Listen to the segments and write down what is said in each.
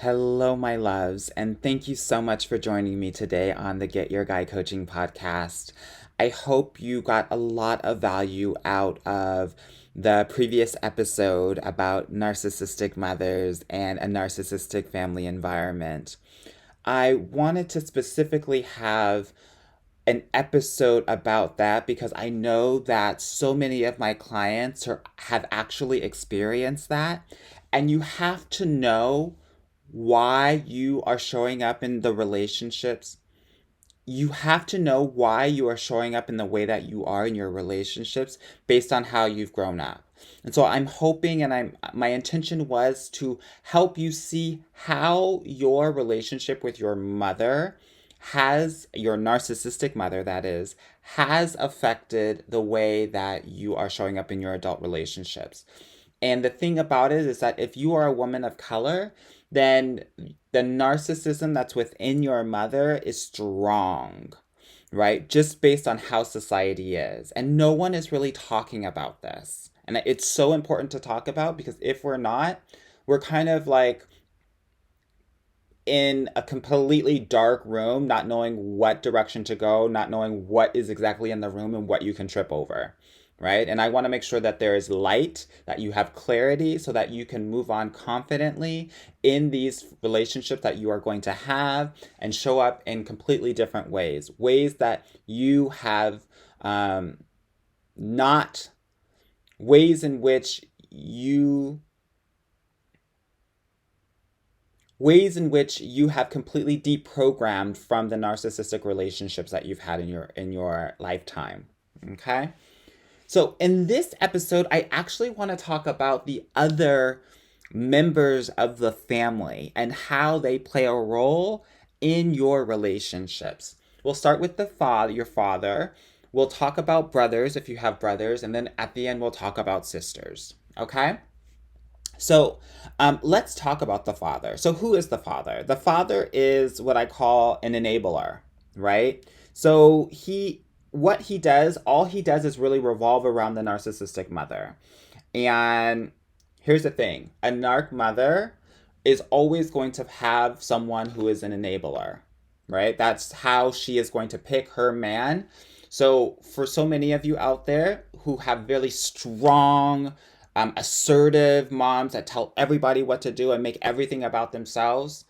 Hello, my loves, and thank you so much for joining me today on the Get Your Guy Coaching podcast. I hope you got a lot of value out of the previous episode about narcissistic mothers and a narcissistic family environment. I wanted to specifically have an episode about that because I know that so many of my clients have actually experienced that. And you have to know why you are showing up in the relationships. You have to know why you are showing up in the way that you are in your relationships based on how you've grown up. And so I'm hoping and my intention was to help you see how your relationship with your mother has your narcissistic mother that is has affected the way that you are showing up in your adult relationships. And the thing about it is that if you are a woman of color, then the narcissism that's within your mother is strong, right? Just based on how society is. And no one is really talking about this. And it's so important to talk about because if we're not, we're kind of like in a completely dark room, not knowing what direction to go, not knowing what is exactly in the room and what you can trip over, right? And I want to make sure that there is light, that you have clarity so that you can move on confidently in these relationships that you are going to have and show up in completely different ways, ways that you have not, ways in which you ways in which you have completely deprogrammed from the narcissistic relationships that you've had in your lifetime. Okay? So in this episode, I actually want to talk about the other members of the family and how they play a role in your relationships. We'll start with your father. We'll talk about brothers if you have brothers, and then at the end we'll talk about sisters. Okay? So let's talk about the father. So, who is the father? The father is what I call an enabler, right? So, what he does, all he does is really revolve around the narcissistic mother. And here's the thing, a narc mother is always going to have someone who is an enabler, right? That's how she is going to pick her man. So, for so many of you out there who have really strong, assertive moms that tell everybody what to do and make everything about themselves,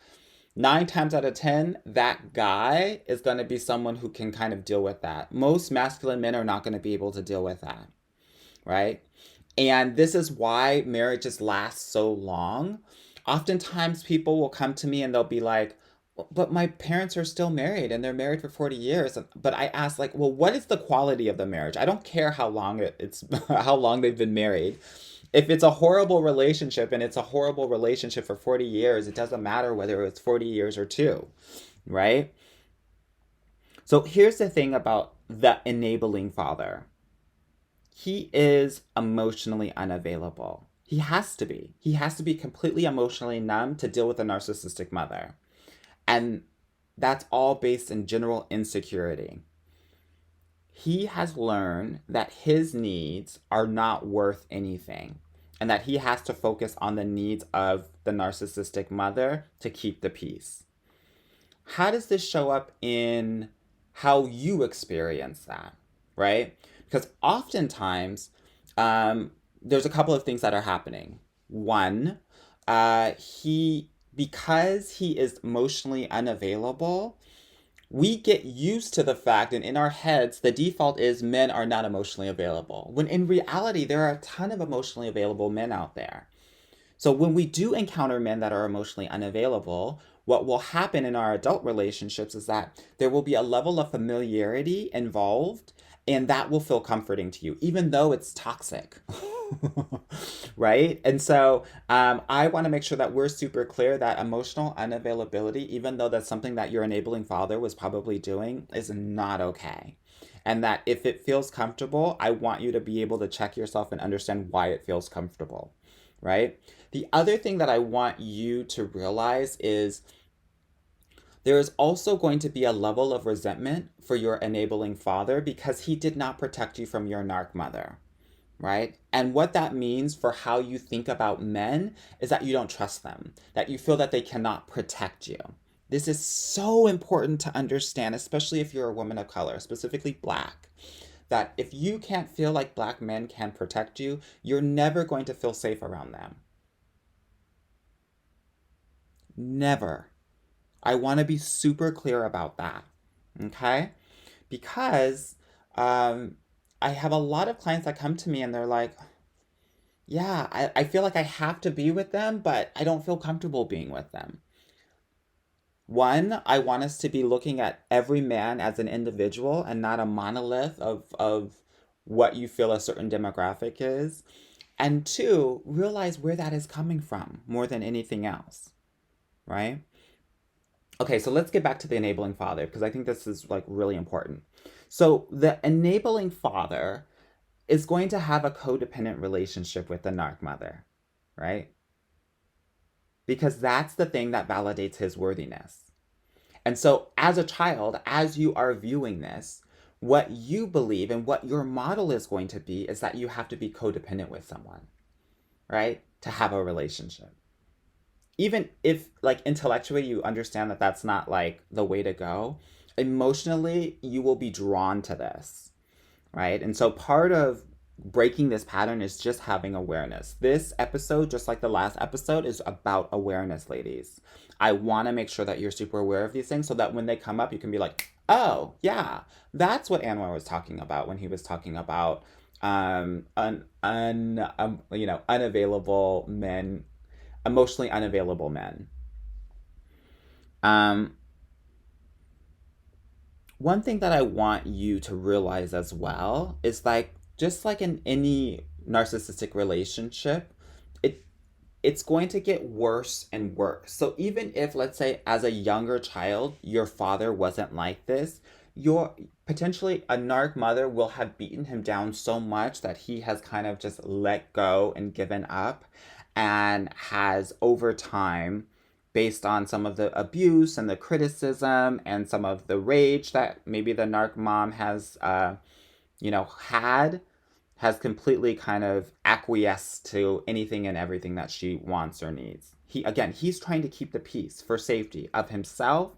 9 times out of 10, that guy is going to be someone who can kind of deal with that. Most masculine men are not going to be able to deal with that, right? And this is why marriages last so long. Oftentimes, people will come to me and they'll be like, but my parents are still married and they're married for 40 years. But I ask, like, well, what is the quality of the marriage? I don't care how long it's how long they've been married. If it's a horrible relationship and it's a horrible relationship for 40 years, it doesn't matter whether it's 40 years or two, right? So here's the thing about the enabling father. He is emotionally unavailable. He has to be. He has to be completely emotionally numb to deal with a narcissistic mother. And that's all based in general insecurity. He has learned that his needs are not worth anything and that he has to focus on the needs of the narcissistic mother to keep the peace. How does this show up in how you experience that, right? Because oftentimes, there's a couple of things that are happening. One, because he is emotionally unavailable, we get used to the fact, and in our heads, the default is men are not emotionally available. When in reality, there are a ton of emotionally available men out there. So when we do encounter men that are emotionally unavailable, what will happen in our adult relationships is that there will be a level of familiarity involved, and that will feel comforting to you, even though it's toxic. Right? And so I want to make sure that we're super clear that emotional unavailability, even though that's something that your enabling father was probably doing, is not okay. And that if it feels comfortable, I want you to be able to check yourself and understand why it feels comfortable, right? The other thing that I want you to realize is there is also going to be a level of resentment for your enabling father because he did not protect you from your narc mother, right? And what that means for how you think about men is that you don't trust them, that you feel that they cannot protect you. This is so important to understand, especially if you're a woman of color, specifically black, that if you can't feel like black men can protect you, you're never going to feel safe around them. Never. I want to be super clear about that. Okay? Because um, I have a lot of clients that come to me and they're like, yeah, I feel like I have to be with them, but I don't feel comfortable being with them. One, I want us to be looking at every man as an individual and not a monolith of what you feel a certain demographic is. And two, realize where that is coming from more than anything else, right? Okay, so let's get back to the enabling father because I think this is like really important. So the enabling father is going to have a codependent relationship with the narc mother, right? Because that's the thing that validates his worthiness. And so, as a child, as you are viewing this, what you believe and what your model is going to be is that you have to be codependent with someone, right? To have a relationship. Even if, like, intellectually you understand that that's not like the way to go, emotionally, you will be drawn to this, right? And so part of breaking this pattern is just having awareness. This episode, just like the last episode, is about awareness, ladies. I want to make sure that you're super aware of these things so that when they come up, you can be like, oh, yeah, that's what Anwar was talking about when he was talking about unavailable men, emotionally unavailable men. Um, One thing that I want you to realize as well is like just like in any narcissistic relationship, it it's going to get worse and worse. So even if let's say as a younger child your father wasn't like this, your potentially a narc mother will have beaten him down so much that he has kind of just let go and given up and has over time based on some of the abuse and the criticism and some of the rage that maybe the narc mom has had has completely kind of acquiesced to anything and everything that she wants or needs. He's trying to keep the peace for safety of himself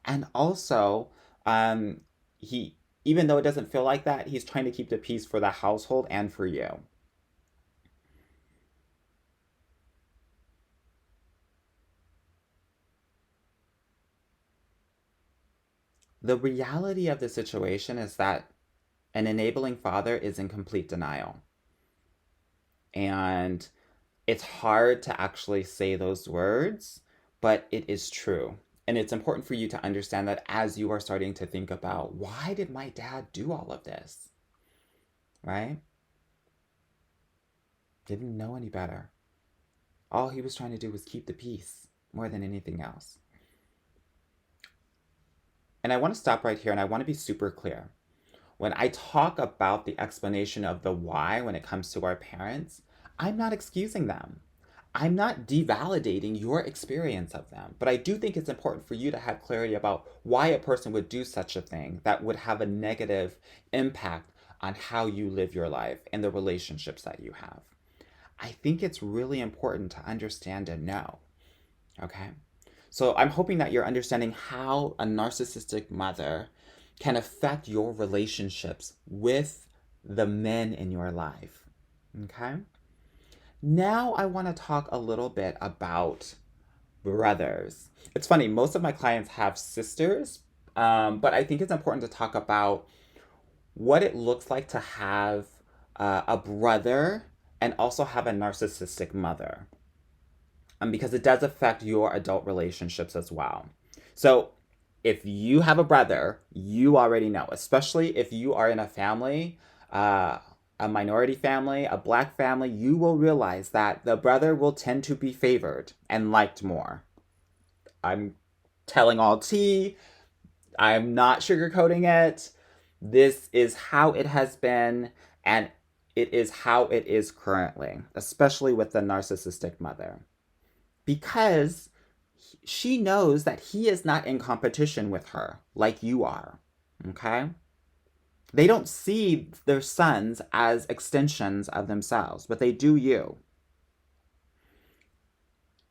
and also um he even though it doesn't feel like that, he's trying to keep the peace for the household and for you. The reality of the situation is that an enabling father is in complete denial. And it's hard to actually say those words, but it is true. And it's important for you to understand that as you are starting to think about why did my dad do all of this, right? Didn't know any better. All he was trying to do was keep the peace more than anything else. And I want to stop right here and I want to be super clear. When I talk about the explanation of the why when it comes to our parents, I'm not excusing them. I'm not devalidating your experience of them, but I do think it's important for you to have clarity about why a person would do such a thing that would have a negative impact on how you live your life and the relationships that you have. I think it's really important to understand and know. Okay? So I'm hoping that you're understanding how a narcissistic mother can affect your relationships with the men in your life. Okay? Now I want to talk a little bit about brothers. It's funny, most of my clients have sisters, but I think it's important to talk about what it looks like to have a brother and also have a narcissistic mother, because it does affect your adult relationships as well. So, if you have a brother, you already know, especially if you are in a family, uh, a minority family, a black family, you will realize that the brother will tend to be favored and liked more. I'm telling all tea, I'm not sugarcoating it. This is how it has been, and it is how it is currently, especially with the narcissistic mother. Because she knows that he is not in competition with her like you are. Okay? They don't see their sons as extensions of themselves, but they do you.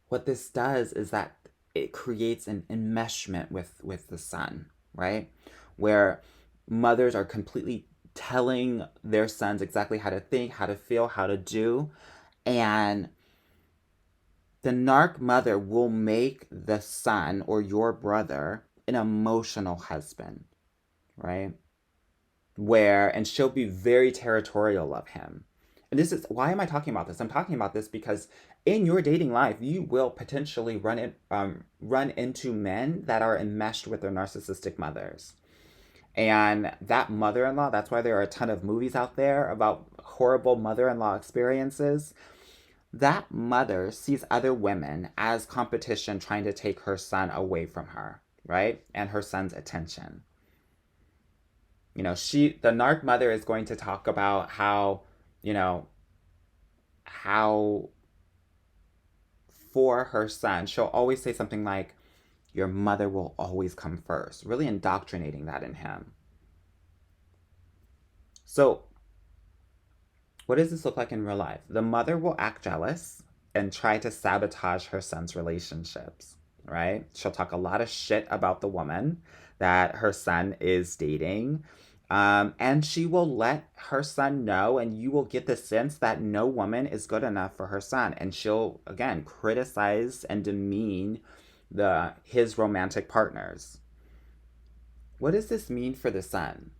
What this does is that it creates an enmeshment with the son, right? Where mothers are completely telling their sons exactly how to think, how to feel, how to do. And the narc mother will make the son or your brother an emotional husband, right? And she'll be very territorial of him. And this is why am I talking about this? I'm talking about this because in your dating life, you will potentially run into men that are enmeshed with their narcissistic mothers. And that mother-in-law, that's why there are a ton of movies out there about horrible mother-in-law experiences. That mother sees other women as competition trying to take her son away from her, right? And her son's attention. The narc mother is going to talk about you know, how for her son, she'll always say something like, your mother will always come first, really indoctrinating that in him. So, what does this look like in real life? The mother will act jealous and try to sabotage her son's relationships, right? She'll talk a lot of shit about the woman that her son is dating. And she will let her son know, and you will get the sense that no woman is good enough for her son. And she'll, again, criticize and demean his romantic partners. What does this mean for the son?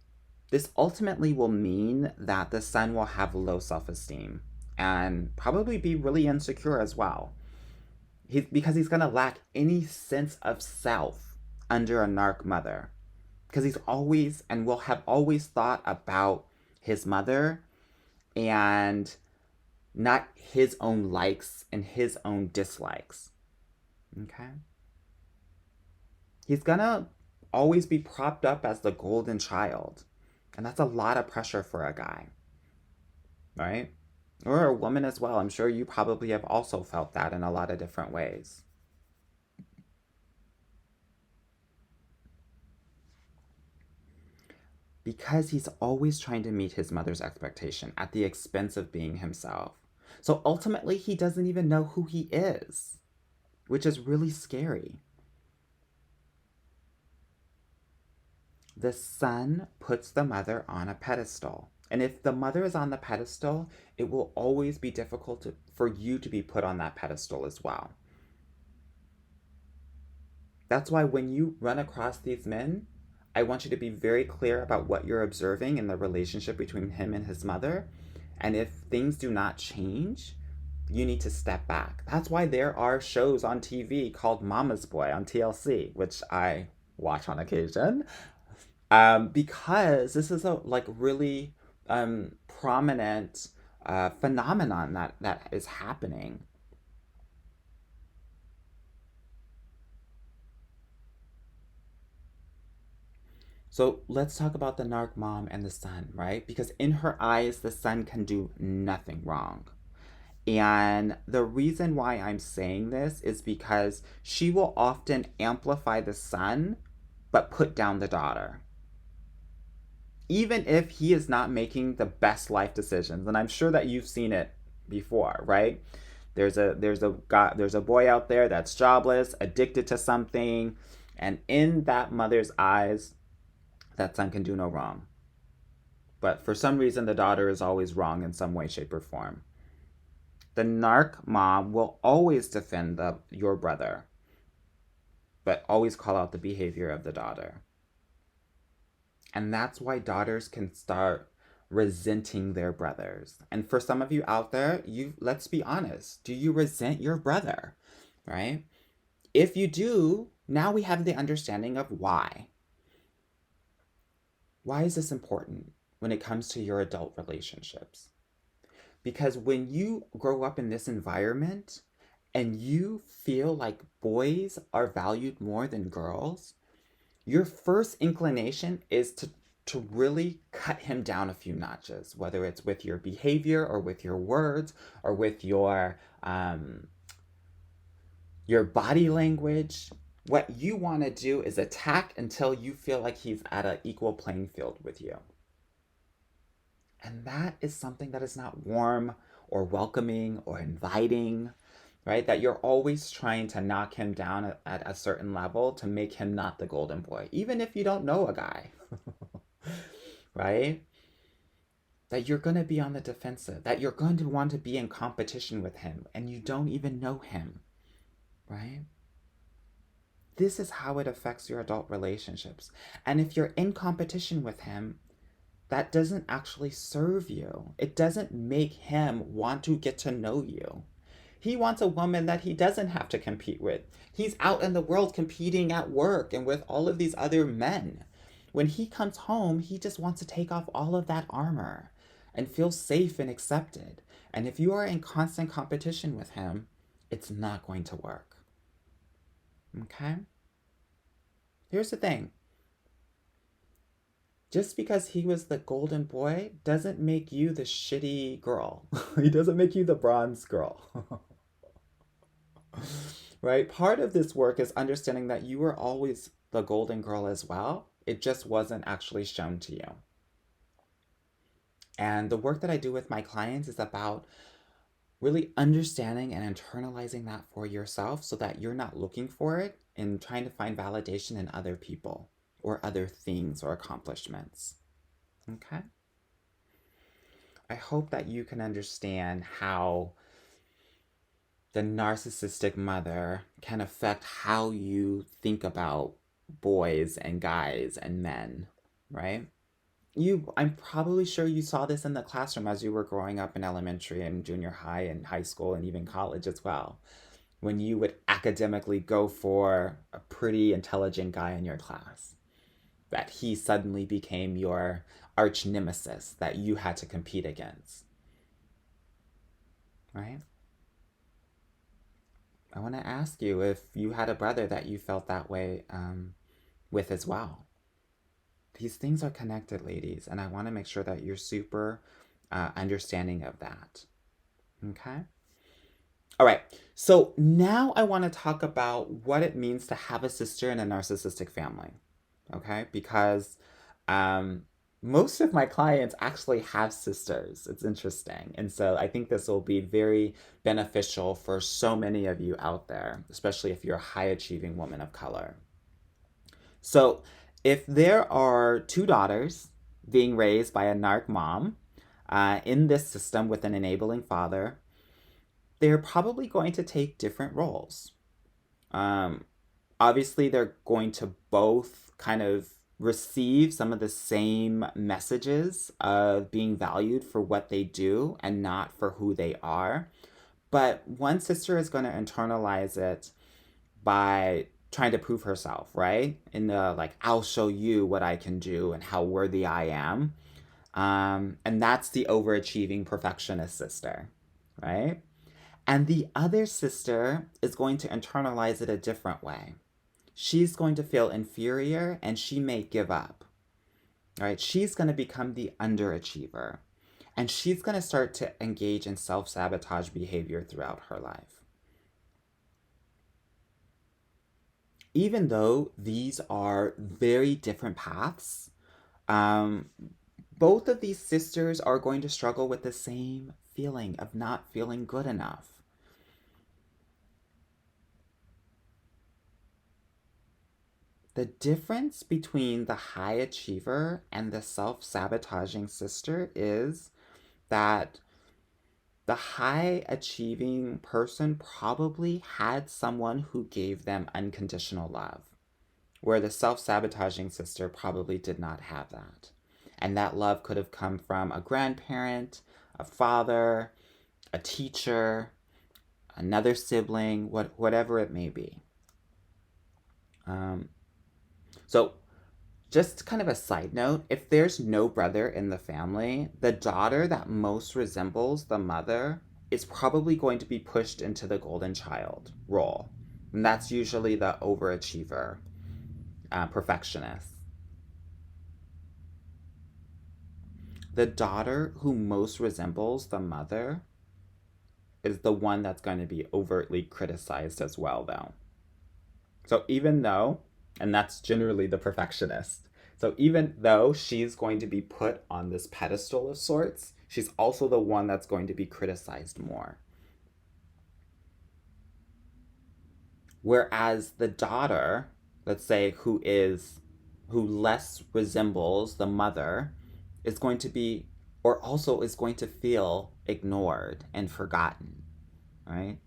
This ultimately will mean that the son will have low self-esteem and probably be really insecure as well. Because he's going to lack any sense of self under a narc mother. Because he's always and will have always thought about his mother and not his own likes and his own dislikes. Okay? He's going to always be propped up as the golden child. And that's a lot of pressure for a guy, right? Or a woman as well. I'm sure you probably have also felt that in a lot of different ways. Because he's always trying to meet his mother's expectation at the expense of being himself. So ultimately, he doesn't even know who he is, which is really scary. The son puts the mother on a pedestal. And if the mother is on the pedestal, it will always be difficult for you to be put on that pedestal as well. That's why when you run across these men, I want you to be very clear about what you're observing in the relationship between him and his mother. And if things do not change, you need to step back. That's why there are shows on TV called Mama's Boy on TLC, which I watch on occasion. Because this is a really prominent phenomenon that is happening. So let's talk about the narc mom and the son, right? Because in her eyes, the son can do nothing wrong. And the reason why I'm saying this is because she will often amplify the son, but put down the daughter. Even if he is not making the best life decisions, and I'm sure that you've seen it before, right? There's a boy out there that's jobless, addicted to something, and in that mother's eyes, that son can do no wrong. But for some reason, the daughter is always wrong in some way, shape, or form. The narc mom will always defend your brother, but always call out the behavior of the daughter. And that's why daughters can start resenting their brothers. And for some of you out there, let's be honest, do you resent your brother? Right? If you do, now we have the understanding of why. Why is this important when it comes to your adult relationships? Because when you grow up in this environment and you feel like boys are valued more than girls, your first inclination is to really cut him down a few notches, whether it's with your behavior or with your words or with your body language. What you want to do is attack until you feel like he's at an equal playing field with you. And that is something that is not warm or welcoming or inviting, right? That you're always trying to knock him down at a certain level to make him not the golden boy, even if you don't know a guy, right? That you're going to be on the defensive, that you're going to want to be in competition with him and you don't even know him, right? This is how it affects your adult relationships. And if you're in competition with him, that doesn't actually serve you. It doesn't make him want to get to know you. He wants a woman that he doesn't have to compete with. He's out in the world competing at work and with all of these other men. When he comes home, he just wants to take off all of that armor and feel safe and accepted. And if you are in constant competition with him, it's not going to work. Okay? Here's the thing. Just because he was the golden boy doesn't make you the shitty girl. He doesn't make you the bronze girl. Right? Part of this work is understanding that you were always the golden girl as well. It just wasn't actually shown to you. And the work that I do with my clients is about really understanding and internalizing that for yourself so that you're not looking for it and trying to find validation in other people or other things or accomplishments. Okay? I hope that you can understand how the narcissistic mother can affect how you think about boys and guys and men, right? I'm probably sure you saw this in the classroom as you were growing up in elementary and junior high and high school and even college as well. When you would academically go for a pretty intelligent guy in your class, that he suddenly became your arch nemesis that you had to compete against, right? I want to ask you if you had a brother that you felt that way with as well. These things are connected, ladies, and I want to make sure that you're super understanding of that. Okay? All right, so now I want to talk about what it means to have a sister in a narcissistic family. Okay? Because most of my clients actually have sisters. It's interesting. And so I think this will be very beneficial for so many of you out there, especially if you're a high achieving woman of color. So if there are two daughters being raised by a narc mom in this system with an enabling father, they're probably going to take different roles. Obviously, they're going to both kind of receive some of the same messages of being valued for what they do and not for who they are. But one sister is going to internalize it by trying to prove herself, right? In the like, I'll show you what I can do and how worthy I am. And that's the overachieving perfectionist sister, right? And the other sister is going to internalize it a different way. She's going to feel inferior and she may give up, right? She's going to become the underachiever and she's going to start to engage in self-sabotage behavior throughout her life. Even though these are very different paths, both of these sisters are going to struggle with the same feeling of not feeling good enough. The difference between the high achiever and the self-sabotaging sister is that the high achieving person probably had someone who gave them unconditional love, where the self-sabotaging sister probably did not have that. And that love could have come from a grandparent, a father, a teacher, another sibling, whatever it may be. So just kind of a side note, if there's no brother in the family, the daughter that most resembles the mother is probably going to be pushed into the golden child role. And that's usually the overachiever, perfectionist. The daughter who most resembles the mother is the one that's going to be overtly criticized as well, though. So even though, and that's generally the perfectionist, So even though she's going to be put on this pedestal of sorts, she's also the one that's going to be criticized more. Whereas the daughter, let's say, who less resembles the mother, is going to be, or also is going to feel ignored and forgotten, right?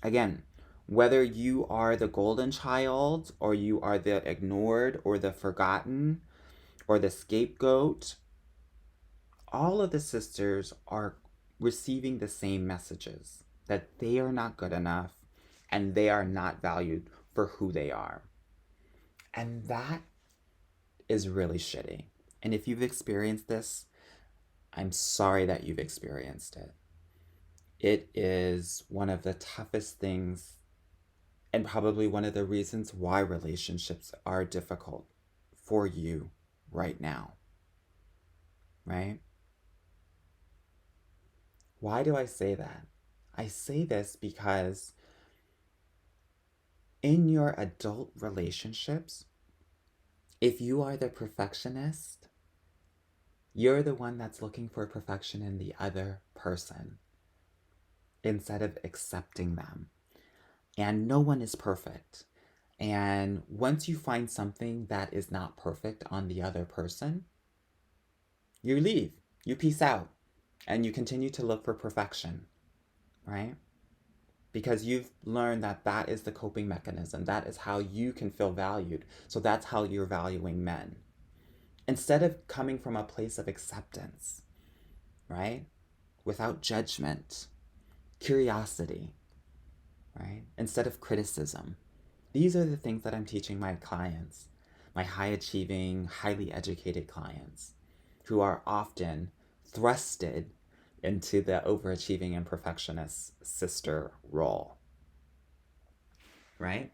Again, whether you are the golden child or you are the ignored or the forgotten or the scapegoat, all of the sisters are receiving the same messages that they are not good enough and they are not valued for who they are. And that is really shitty. And if you've experienced this, I'm sorry that you've experienced it. It is one of the toughest things and probably one of the reasons why relationships are difficult for you right now. Right? Why do I say that? I say this because in your adult relationships, if you are the perfectionist, you're the one that's looking for perfection in the other person instead of accepting them. And no one is perfect. And once you find something that is not perfect on the other person, you leave, you peace out, and you continue to look for perfection, right? Because you've learned that that is the coping mechanism. That is how you can feel valued. So that's how you're valuing men. Instead of coming from a place of acceptance, right? Without judgment, curiosity, right? Instead of criticism. These are the things that I'm teaching my clients, my high achieving, highly educated clients, who are often thrusted into the overachieving and perfectionist sister role, right?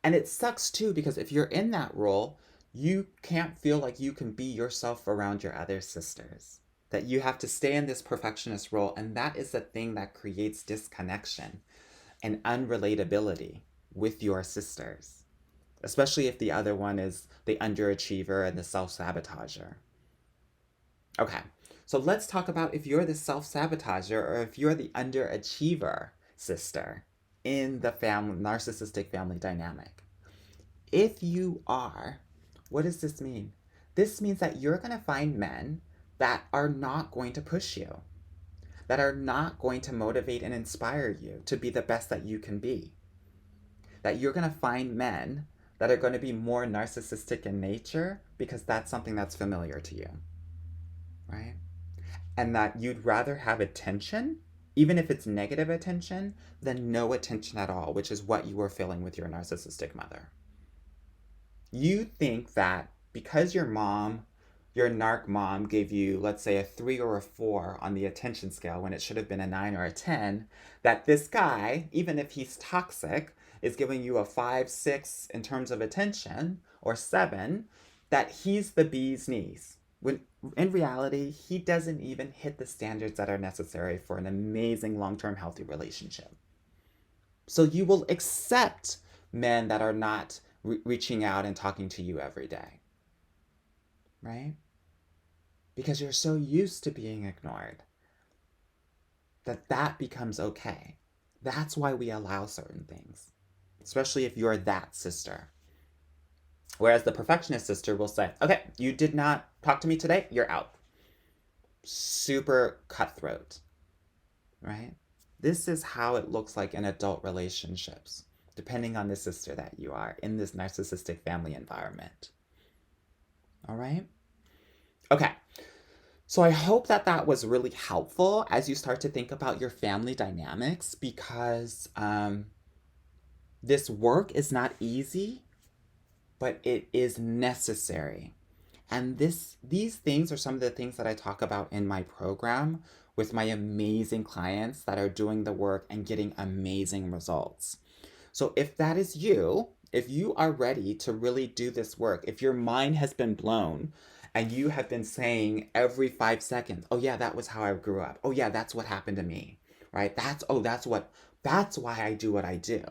And it sucks too, because if you're in that role, you can't feel like you can be yourself around your other sisters. That you have to stay in this perfectionist role, and that is the thing that creates disconnection and unrelatability with your sisters, especially if the other one is the underachiever and the self-sabotager. Okay, so let's talk about if you're the self-sabotager or if you're the underachiever sister in the family narcissistic family dynamic. If you are, what does this mean? This means that you're going to find men that are not going to push you, that are not going to motivate and inspire you to be the best that you can be. That you're going to find men that are going to be more narcissistic in nature because that's something that's familiar to you, right? And that you'd rather have attention, even if it's negative attention, than no attention at all, which is what you were feeling with your narcissistic mother. You think that because your narc mom gave you, let's say, a 3 or a 4 on the attention scale when it should have been a 9 or a 10, that this guy, even if he's toxic, is giving you a 5, 6 in terms of attention, or 7, that he's the bee's knees. When in reality, he doesn't even hit the standards that are necessary for an amazing long-term healthy relationship. So you will accept men that are not reaching out and talking to you every day, right? Because you're so used to being ignored that becomes okay. That's why we allow certain things, especially if you're that sister. Whereas the perfectionist sister will say, okay, you did not talk to me today, you're out. Super cutthroat, right? This is how it looks like in adult relationships, depending on the sister that you are in this narcissistic family environment. All right? Okay. So I hope that that was really helpful as you start to think about your family dynamics, because this work is not easy, but it is necessary. And these things are some of the things that I talk about in my program with my amazing clients that are doing the work and getting amazing results. So if that is you, if you are ready to really do this work, if your mind has been blown and you have been saying every 5 seconds, oh yeah, that was how I grew up. Oh yeah, that's what happened to me, right? That's why I do what I do.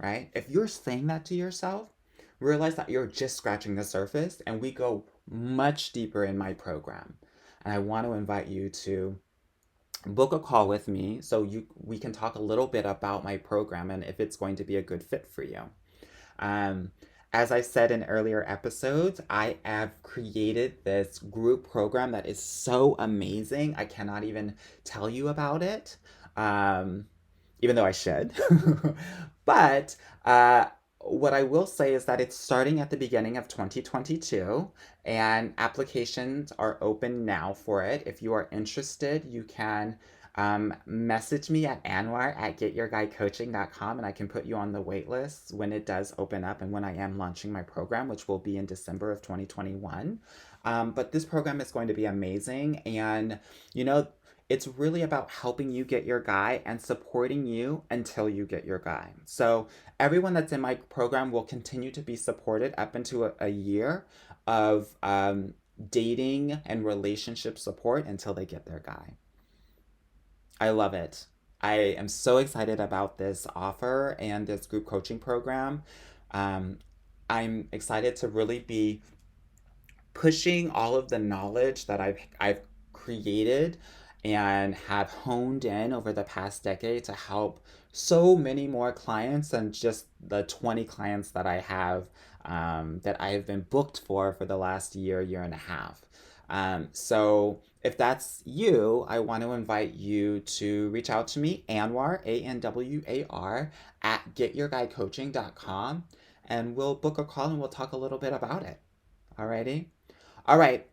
right? If you're saying that to yourself, realize that you're just scratching the surface, and we go much deeper in my program. And I want to invite you to book a call with me so we can talk a little bit about my program and if it's going to be a good fit for you. Um, as I said in earlier episodes, I have created this group program that is so amazing. I cannot even tell you about it, um, even though I should. But what I will say is that it's starting at the beginning of 2022, and applications are open now for it. If you are interested, you can message me at anwar@getyourguidecoaching.com, and I can put you on the wait list when it does open up and when I am launching my program, which will be in December of 2021. But this program is going to be amazing. And, you know, it's really about helping you get your guy and supporting you until you get your guy. So, everyone that's in my program will continue to be supported up into a year of dating and relationship support until they get their guy. I love it. I am so excited about this offer and this group coaching program. Um, I'm excited to really be pushing all of the knowledge that I've created and have honed in over the past decade to help so many more clients than just the 20 clients that I have been booked for the last year, year and a half. So if that's you, I want to invite you to reach out to me, Anwar, Anwar, at getyourguidecoaching.com, and we'll book a call and we'll talk a little bit about it. Alrighty? All right.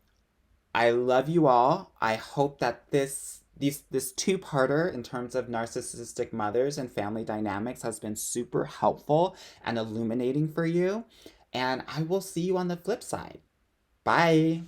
I love you all. I hope that this two-parter in terms of narcissistic mothers and family dynamics has been super helpful and illuminating for you. And I will see you on the flip side. Bye.